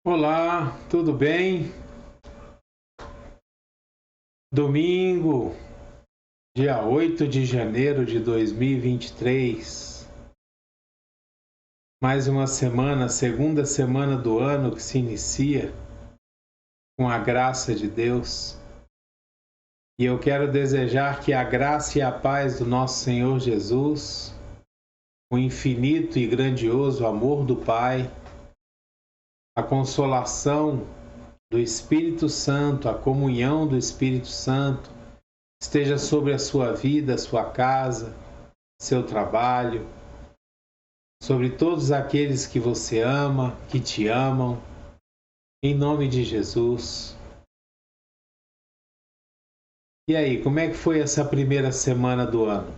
Olá, tudo bem? Domingo, dia 8 de janeiro de 2023. Mais uma semana, segunda semana do ano que se inicia com a graça de Deus. E eu quero desejar que a graça e a paz do nosso Senhor Jesus, o infinito e grandioso amor do Pai, a consolação do Espírito Santo, a comunhão do Espírito Santo, esteja sobre a sua vida, sua casa, seu trabalho, sobre todos aqueles que você ama, que te amam, em nome de Jesus. E aí, como é que foi essa primeira semana do ano?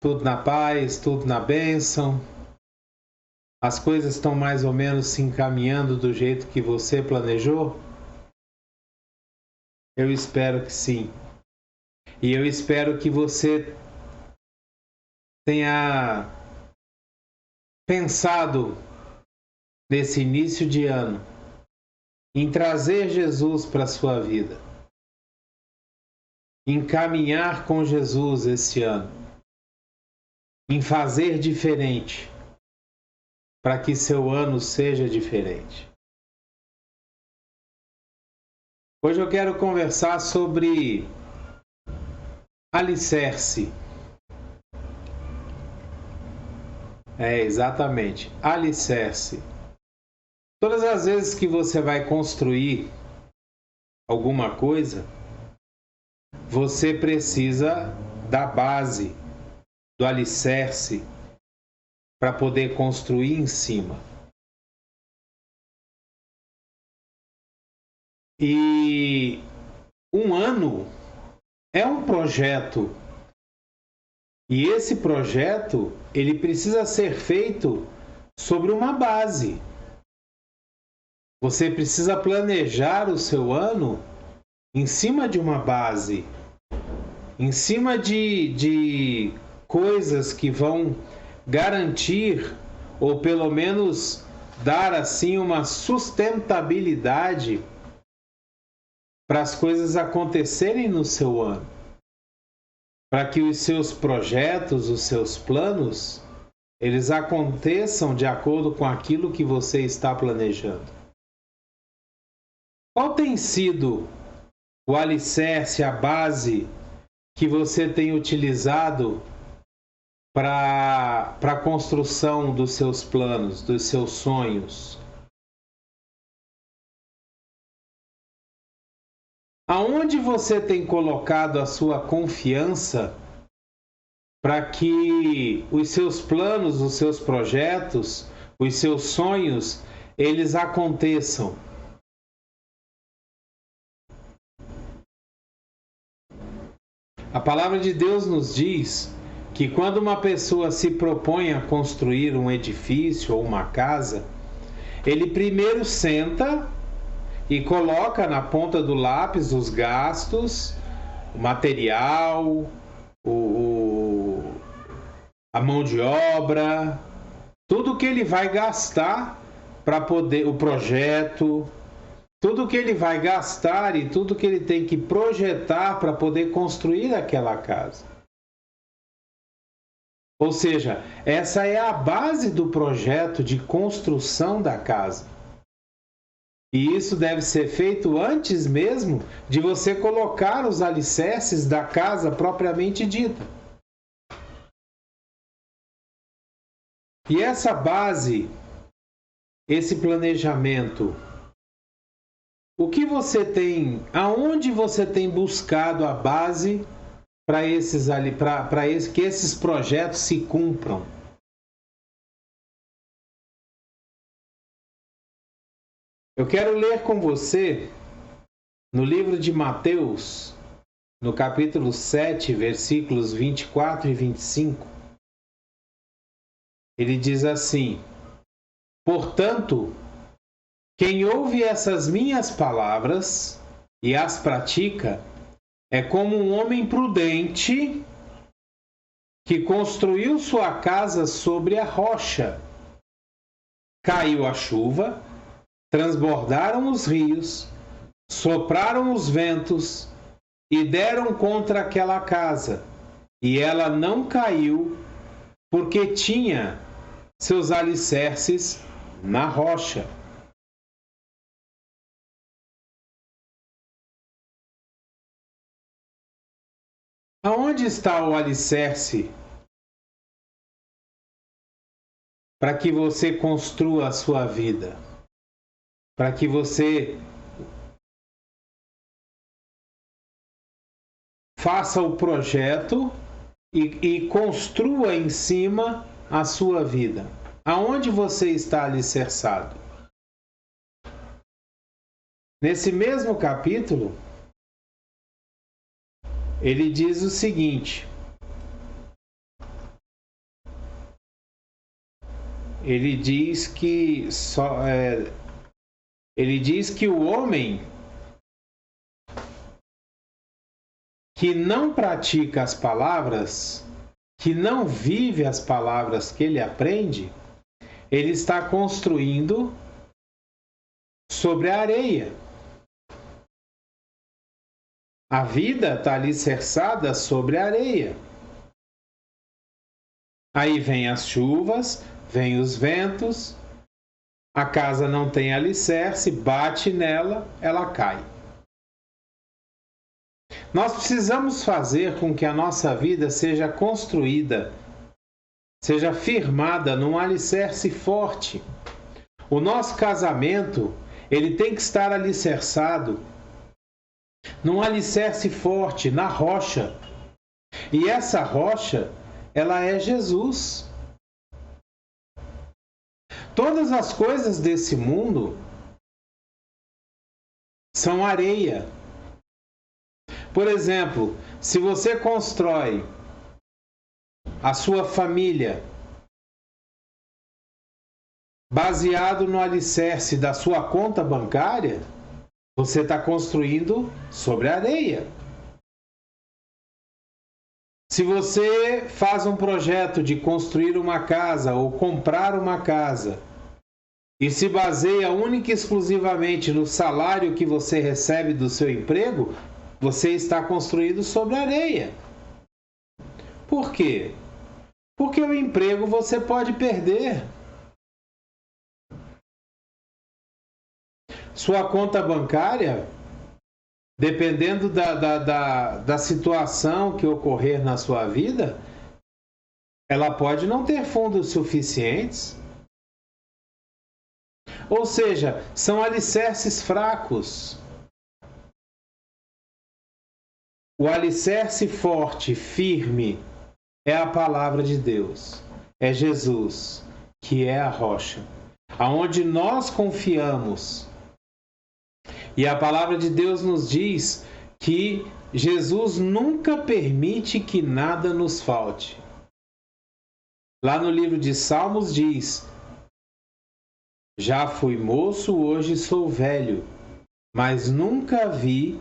Tudo na paz, tudo na bênção? As coisas estão mais ou menos se encaminhando do jeito que você planejou? Eu espero que sim. E eu espero que você tenha pensado nesse início de ano em trazer Jesus para a sua vida, em caminhar com Jesus esse ano, em fazer diferente, para que seu ano seja diferente. Hoje eu quero conversar sobre alicerce. Exatamente, alicerce. Todas as vezes que você vai construir alguma coisa, você precisa da base, do alicerce, para poder construir em cima. E um ano é um projeto. E esse projeto, ele precisa ser feito sobre uma base. Você precisa planejar o seu ano em cima de uma base, em cima de coisas que vão garantir, ou pelo menos dar assim uma sustentabilidade para as coisas acontecerem no seu ano, para que os seus projetos, os seus planos, eles aconteçam de acordo com aquilo que você está planejando. Qual tem sido o alicerce, a base que você tem utilizado para a construção dos seus planos, dos seus sonhos? Aonde você tem colocado a sua confiança para que os seus planos, os seus projetos, os seus sonhos, eles aconteçam? A palavra de Deus nos diz que quando uma pessoa se propõe a construir um edifício ou uma casa, ele primeiro senta e coloca na ponta do lápis os gastos, o material, a mão de obra, tudo que ele vai gastar para poder, o projeto, tudo que ele vai gastar e tudo que ele tem que projetar para poder construir aquela casa. Ou seja, essa é a base do projeto de construção da casa. E isso deve ser feito antes mesmo de você colocar os alicerces da casa propriamente dita. E essa base, esse planejamento, o que você tem, aonde você tem buscado a base para que esses projetos se cumpram? Eu quero ler com você no livro de Mateus, no capítulo 7, versículos 24 e 25. Ele diz assim: portanto, quem ouve essas minhas palavras e as pratica é como um homem prudente que construiu sua casa sobre a rocha. caiu a chuva, transbordaram os rios, sopraram os ventos e deram contra aquela casa, e ela não caiu, porque tinha seus alicerces na rocha. Aonde está o alicerce para que você construa a sua vida? Para que você faça o projeto e construa em cima a sua vida. Aonde você está alicerçado? Nesse mesmo capítulo, ele diz o seguinte: ele diz que o homem que não pratica as palavras, que não vive as palavras que ele aprende, ele está construindo sobre a areia. A vida está alicerçada sobre a areia. Aí vem as chuvas, vem os ventos, a casa não tem alicerce, bate nela, ela cai. Nós precisamos fazer com que a nossa vida seja construída, seja firmada num alicerce forte. O nosso casamento, ele tem que estar alicerçado num alicerce forte, na rocha. E essa rocha, ela é Jesus. Todas as coisas desse mundo são areia. Por exemplo, se você constrói a sua família baseado no alicerce da sua conta bancária, você está construindo sobre a areia. Se você faz um projeto de construir uma casa ou comprar uma casa e se baseia única e exclusivamente no salário que você recebe do seu emprego, você está construído sobre a areia. Por quê? Porque o emprego você pode perder. Sua conta bancária, dependendo da situação que ocorrer na sua vida, ela pode não ter fundos suficientes. Ou seja, são alicerces fracos. O alicerce forte, firme, é a palavra de Deus. É Jesus, que é a rocha, aonde nós confiamos. E a palavra de Deus nos diz que Jesus nunca permite que nada nos falte. Lá no livro de Salmos diz: já fui moço, hoje sou velho, mas nunca vi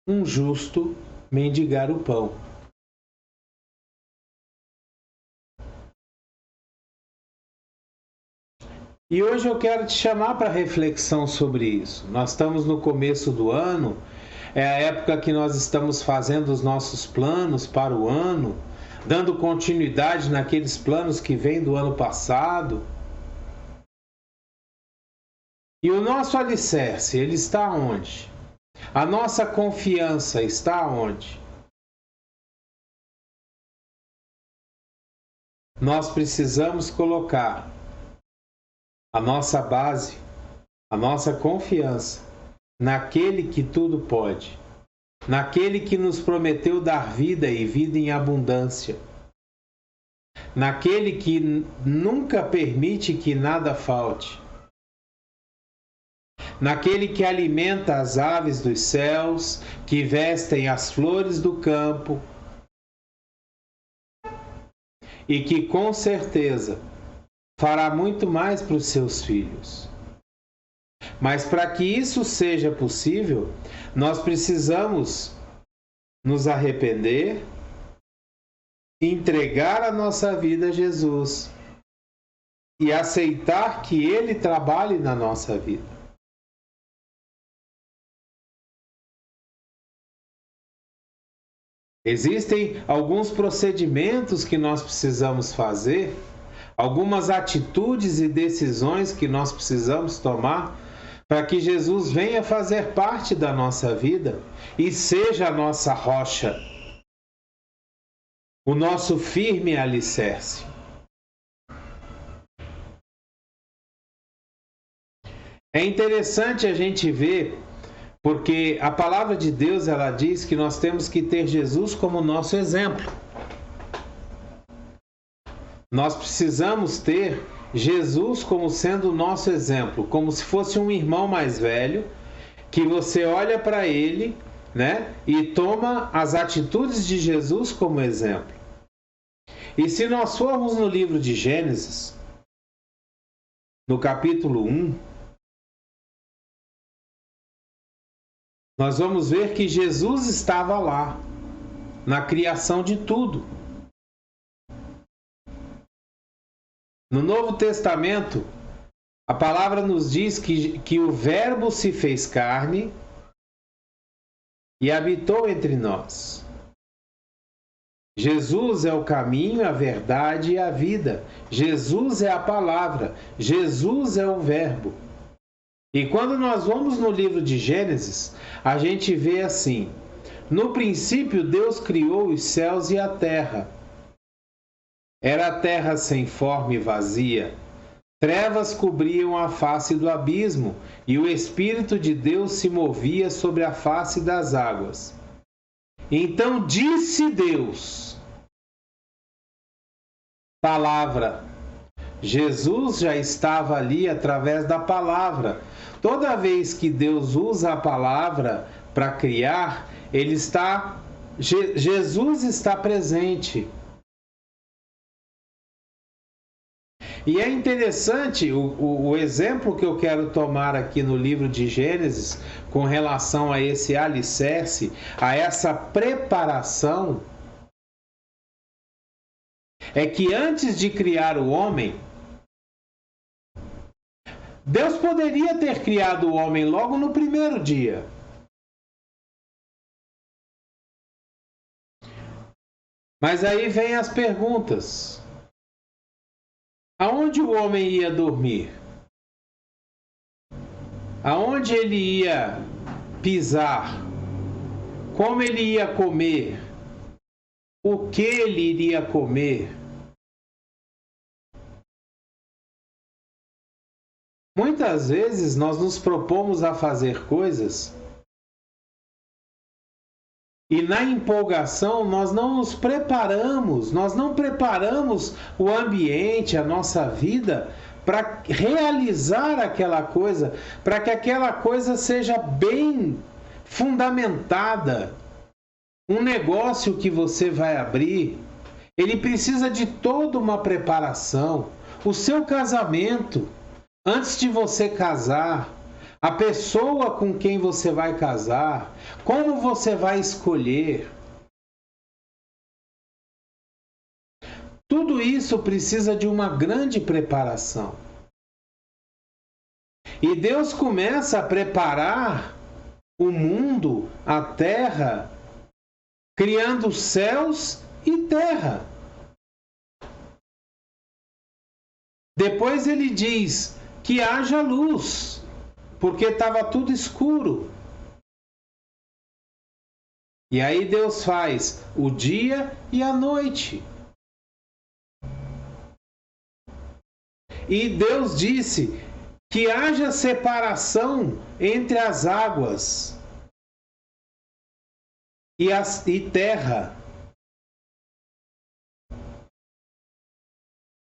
um justo mendigar o pão. E hoje eu quero te chamar para reflexão sobre isso. Nós estamos no começo do ano, é a época que nós estamos fazendo os nossos planos para o ano, dando continuidade naqueles planos que vêm do ano passado. E o nosso alicerce, ele está onde? A nossa confiança está onde? Nós precisamos colocar a nossa base, a nossa confiança naquele que tudo pode, naquele que nos prometeu dar vida e vida em abundância, naquele que nunca permite que nada falte, naquele que alimenta as aves dos céus, que vestem as flores do campo e que com certeza fará muito mais para os seus filhos. Mas para que isso seja possível, nós precisamos nos arrepender, entregar a nossa vida a Jesus e aceitar que Ele trabalhe na nossa vida. Existem alguns procedimentos que nós precisamos fazer, algumas atitudes e decisões que nós precisamos tomar para que Jesus venha fazer parte da nossa vida e seja a nossa rocha, o nosso firme alicerce. É interessante a gente ver, porque a palavra de Deus, ela diz que nós temos que ter Jesus como nosso exemplo. Nós precisamos ter Jesus como sendo o nosso exemplo, como se fosse um irmão mais velho, que você olha para ele, né, e toma as atitudes de Jesus como exemplo. E se nós formos no livro de Gênesis, no capítulo 1, nós vamos ver que Jesus estava lá, na criação de tudo. No Novo Testamento, a palavra nos diz que o Verbo se fez carne e habitou entre nós. Jesus é o caminho, a verdade e a vida. Jesus é a palavra. Jesus é o Verbo. E quando nós vamos no livro de Gênesis, a gente vê assim: no princípio Deus criou os céus e a terra. Era a terra sem forma e vazia. Trevas cobriam a face do abismo, e o Espírito de Deus se movia sobre a face das águas. Então disse Deus: palavra. Jesus já estava ali através da palavra. Toda vez que Deus usa a palavra para criar, Jesus está presente. E é interessante o exemplo que eu quero tomar aqui no livro de Gênesis com relação a esse alicerce, a essa preparação, é que antes de criar o homem, Deus poderia ter criado o homem logo no primeiro dia. Mas aí vem as perguntas. Aonde o homem ia dormir? Aonde ele ia pisar? Como ele ia comer? O que ele iria comer? Muitas vezes nós nos propomos a fazer coisas e na empolgação nós não nos preparamos, nós não preparamos o ambiente, a nossa vida para realizar aquela coisa, para que aquela coisa seja bem fundamentada. Um negócio que você vai abrir, ele precisa de toda uma preparação. O seu casamento, antes de você casar, a pessoa com quem você vai casar, como você vai escolher. Tudo isso precisa de uma grande preparação. E Deus começa a preparar o mundo, a terra, criando céus e terra. Depois ele diz que haja luz, porque estava tudo escuro. E aí Deus faz o dia e a noite. E Deus disse que haja separação entre as águas e terra.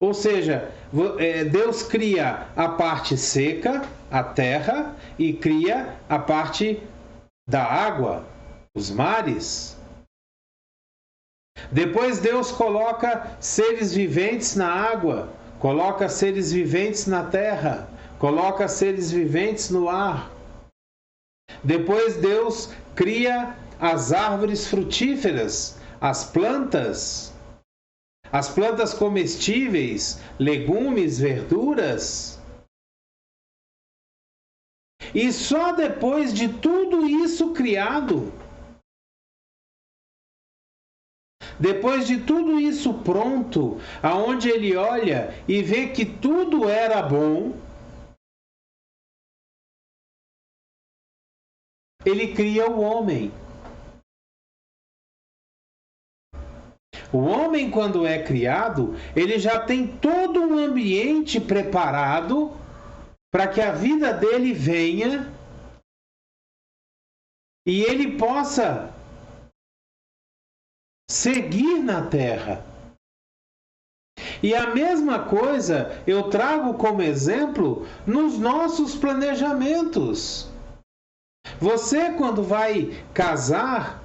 Ou seja, Deus cria a parte seca, a terra, e cria a parte da água, os mares. Depois Deus coloca seres viventes na água, coloca seres viventes na terra, coloca seres viventes no ar. Depois Deus cria as árvores frutíferas, as plantas, as plantas comestíveis, legumes, verduras. E só depois de tudo isso criado, depois de tudo isso pronto, aonde ele olha e vê que tudo era bom, ele cria o homem. O homem, quando é criado, ele já tem todo um ambiente preparado para que a vida dele venha e ele possa seguir na terra. E a mesma coisa eu trago como exemplo nos nossos planejamentos. Você, quando vai casar,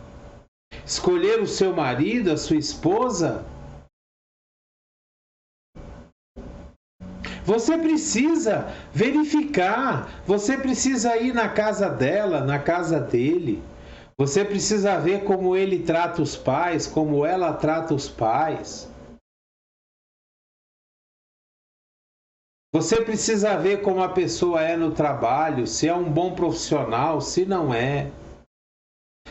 escolher o seu marido, a sua esposa, você precisa verificar, você precisa ir na casa dela, na casa dele. Você precisa ver como ele trata os pais, como ela trata os pais. Você precisa ver como a pessoa é no trabalho, se é um bom profissional, se não é.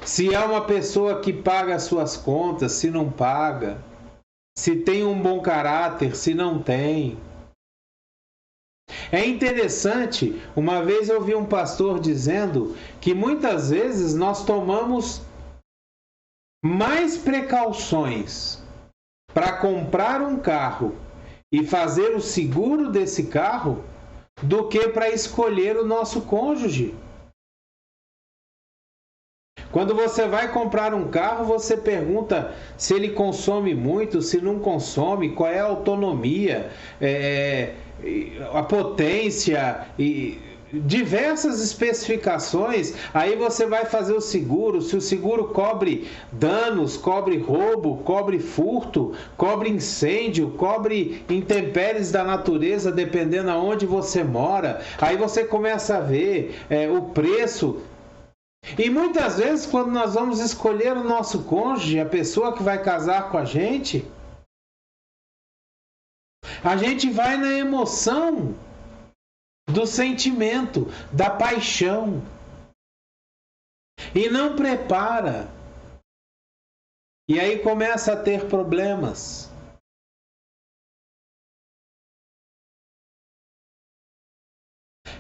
Se é uma pessoa que paga as suas contas, se não paga. Se tem um bom caráter, se não tem. É interessante, uma vez eu vi um pastor dizendo que muitas vezes nós tomamos mais precauções para comprar um carro e fazer o seguro desse carro do que para escolher o nosso cônjuge. Quando você vai comprar um carro, você pergunta se ele consome muito, se não consome, qual é a autonomia, a potência e diversas especificações. Aí você vai fazer o seguro, se o seguro cobre danos, cobre roubo, cobre furto, cobre incêndio, cobre intempéries da natureza, dependendo aonde você mora. Aí você começa a ver o preço. E muitas vezes, quando nós vamos escolher o nosso cônjuge, a pessoa que vai casar com a gente vai na emoção do sentimento, da paixão, e não prepara. E aí começa a ter problemas.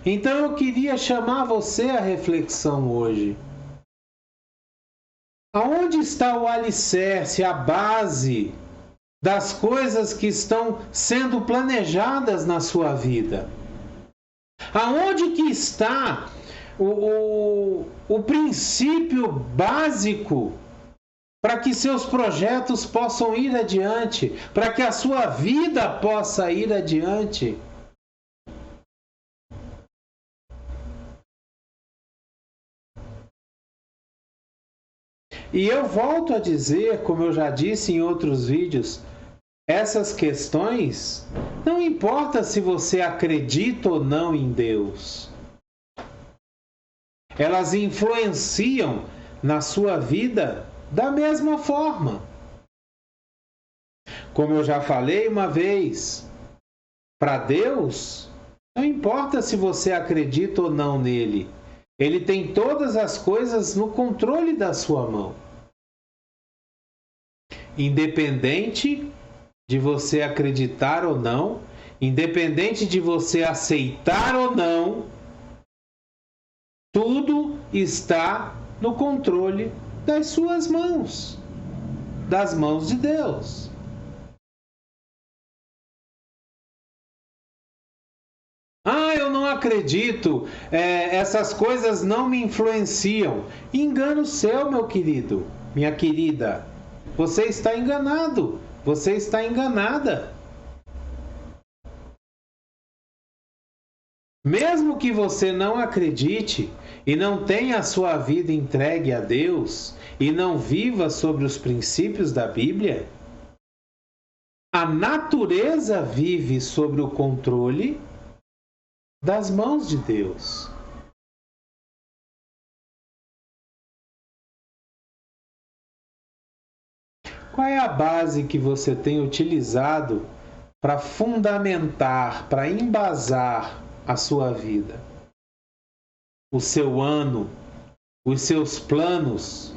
Então eu queria chamar você à reflexão hoje. Aonde está o alicerce, a base das coisas que estão sendo planejadas na sua vida? Aonde que está o princípio básico para que seus projetos possam ir adiante, para que a sua vida possa ir adiante? E eu volto a dizer, como eu já disse em outros vídeos, essas questões não importa se você acredita ou não em Deus. Elas influenciam na sua vida da mesma forma. Como eu já falei uma vez, para Deus, não importa se você acredita ou não nele. Ele tem todas as coisas no controle da sua mão. Independente de você acreditar ou não, independente de você aceitar ou não, tudo está no controle das suas mãos, das mãos de Deus. Eu não acredito, essas coisas não me influenciam. Engano seu, meu querido, minha querida. Você está enganado, você está enganada. Mesmo que você não acredite e não tenha a sua vida entregue a Deus e não viva sobre os princípios da Bíblia, a natureza vive sobre o controle das mãos de Deus. Qual é a base que você tem utilizado para fundamentar, para embasar a sua vida? O seu ano, os seus planos,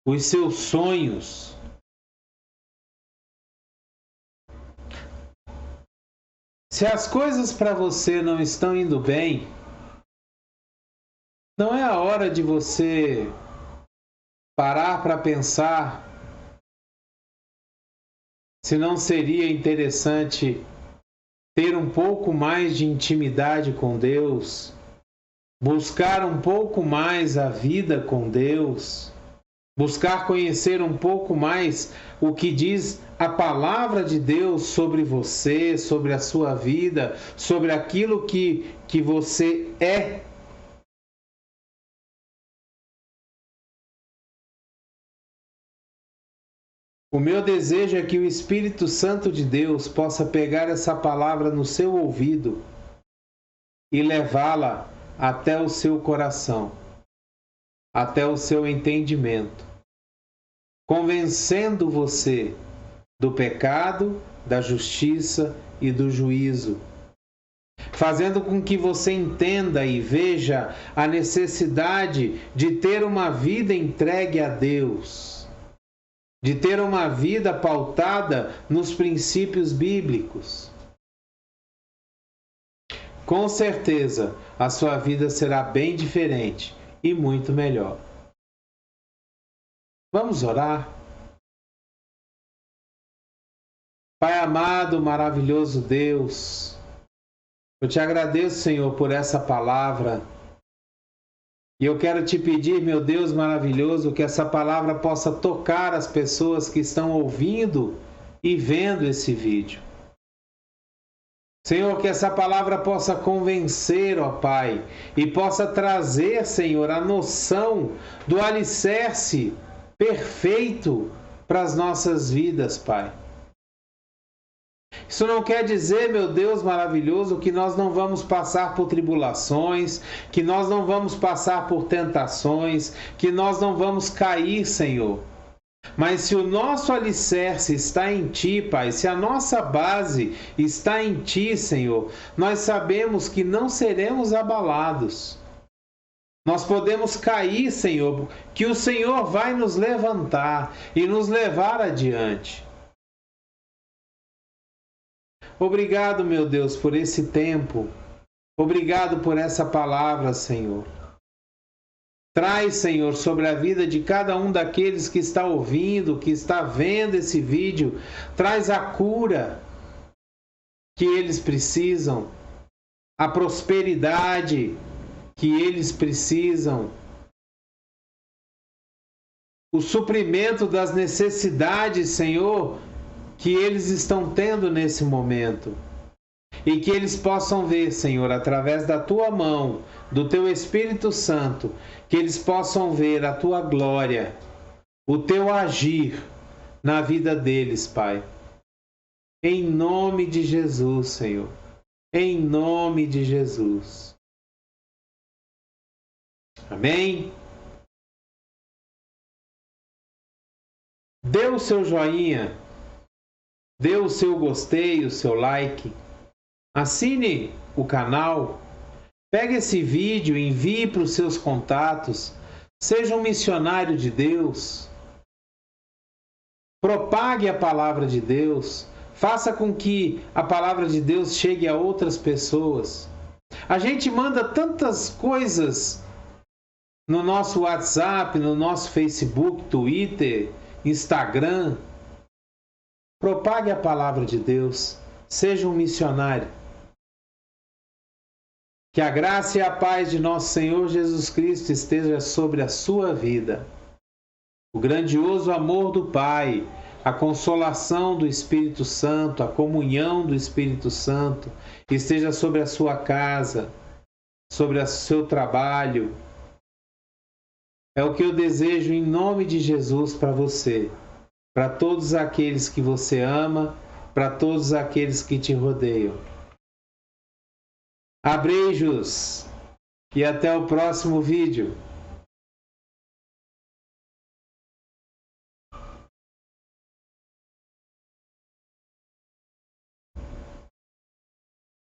os seus sonhos? Se as coisas para você não estão indo bem, não é a hora de você parar para pensar se não seria interessante ter um pouco mais de intimidade com Deus, buscar um pouco mais a vida com Deus, buscar conhecer um pouco mais o que diz a palavra de Deus sobre você, sobre a sua vida, sobre aquilo que você é. O meu desejo é que o Espírito Santo de Deus possa pegar essa palavra no seu ouvido e levá-la até o seu coração, até o seu entendimento, convencendo você do pecado, da justiça e do juízo, fazendo com que você entenda e veja a necessidade de ter uma vida entregue a Deus, de ter uma vida pautada nos princípios bíblicos. Com certeza, a sua vida será bem diferente e muito melhor. Vamos orar? Pai amado, maravilhoso Deus, eu te agradeço, Senhor, por essa palavra. E eu quero te pedir, meu Deus maravilhoso, que essa palavra possa tocar as pessoas que estão ouvindo e vendo esse vídeo. Senhor, que essa palavra possa convencer, ó Pai, e possa trazer, Senhor, a noção do alicerce perfeito para as nossas vidas, Pai. Isso não quer dizer, meu Deus maravilhoso, que nós não vamos passar por tribulações, que nós não vamos passar por tentações, que nós não vamos cair, Senhor. Mas se o nosso alicerce está em Ti, Pai, se a nossa base está em Ti, Senhor, nós sabemos que não seremos abalados. Nós podemos cair, Senhor, que o Senhor vai nos levantar e nos levar adiante. Obrigado, meu Deus, por esse tempo. Obrigado por essa palavra, Senhor. Traz, Senhor, sobre a vida de cada um daqueles que está ouvindo, que está vendo esse vídeo, traz a cura que eles precisam, a prosperidade que eles precisam, o suprimento das necessidades, Senhor, que eles estão tendo nesse momento. E que eles possam ver, Senhor, através da Tua mão, do Teu Espírito Santo, que eles possam ver a Tua glória, o Teu agir na vida deles, Pai. Em nome de Jesus, Senhor. Em nome de Jesus. Amém? Dê o seu joinha, dê o seu gostei, o seu like. Assine o canal, pegue esse vídeo e envie para os seus contatos, seja um missionário de Deus, propague a palavra de Deus, faça com que a palavra de Deus chegue a outras pessoas. A gente manda tantas coisas no nosso WhatsApp, no nosso Facebook, Twitter, Instagram. Propague a palavra de Deus, seja um missionário. Que a graça e a paz de nosso Senhor Jesus Cristo esteja sobre a sua vida. O grandioso amor do Pai, a consolação do Espírito Santo, a comunhão do Espírito Santo esteja sobre a sua casa, sobre o seu trabalho. É o que eu desejo em nome de Jesus para você, para todos aqueles que você ama, para todos aqueles que te rodeiam. Abreijos e até o próximo vídeo.